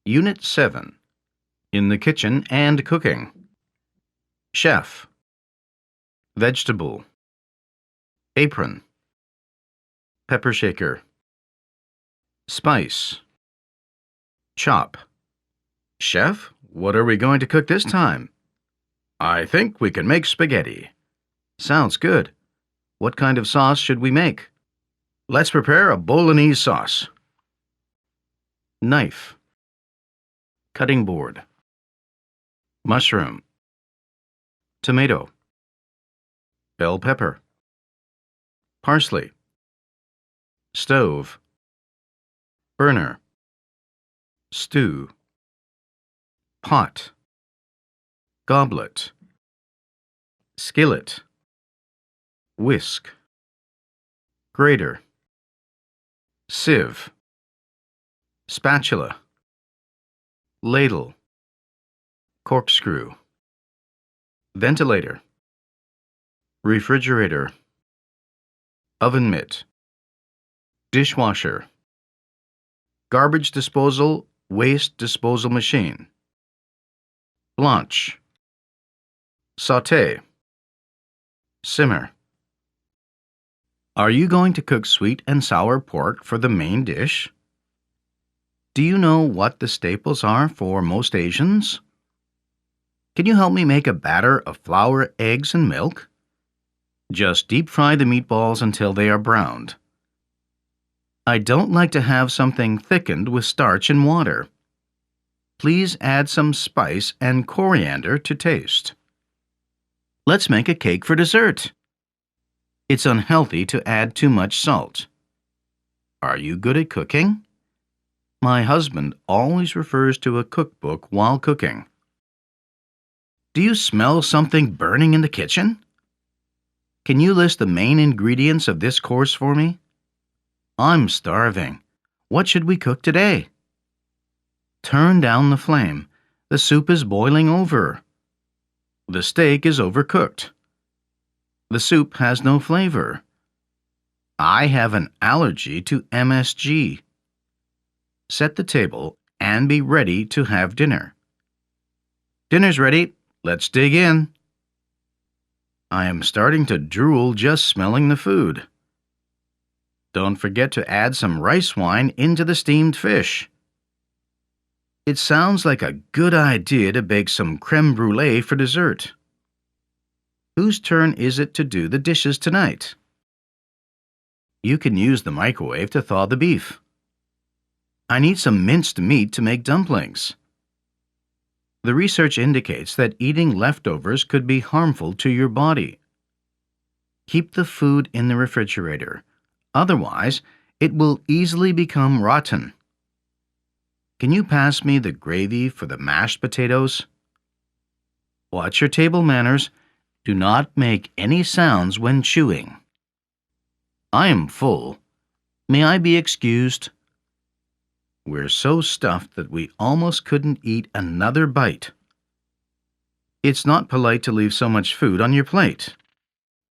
Unit 7. In the kitchen and cooking. Chef. Vegetable. Apron. Pepper shaker. Spice. Chop. Chef, what are we going to cook this time? I think we can make spaghetti. Sounds good. What kind of sauce should we make? Let's prepare a bolognese sauce. Knife. Cutting board. Mushroom. Tomato. Bell pepper. Parsley. Stove. Burner. Stew. Pot. Goblet. Skillet. Whisk. Grater. Sieve. Spatula. Ladle. Corkscrew. Ventilator. Refrigerator. Oven mitt. Dishwasher. Garbage disposal, waste disposal machine. Blanch. Sauté. Simmer. Are you going to cook sweet and sour pork for the main dish? Do you know what the staples are for most Asians? Can you help me make a batter of flour, eggs, and milk? Just deep fry the meatballs until they are browned. I don't like to have something thickened with starch and water. Please add some spice and coriander to taste. Let's make a cake for dessert. It's unhealthy to add too much salt. Are you good at cooking? My husband always refers to a cookbook while cooking. Do you smell something burning in the kitchen? Can you list the main ingredients of this course for me? I'm starving. What should we cook today? Turn down the flame. The soup is boiling over. The steak is overcooked. The soup has no flavor. I have an allergy to MSG. Set the table and be ready to have dinner. Dinner's ready. Let's dig in. I am starting to drool just smelling the food. Don't forget to add some rice wine into the steamed fish. It sounds like a good idea to bake some creme brulee for dessert. Whose turn is it to do the dishes tonight? You can use the microwave to thaw the beef. I need some minced meat to make dumplings. The research indicates that eating leftovers could be harmful to your body. Keep the food in the refrigerator. Otherwise, it will easily become rotten. Can you pass me the gravy for the mashed potatoes? Watch your table manners. Do not make any sounds when chewing. I am full. May I be excused? We're so stuffed that we almost couldn't eat another bite. It's not polite to leave so much food on your plate.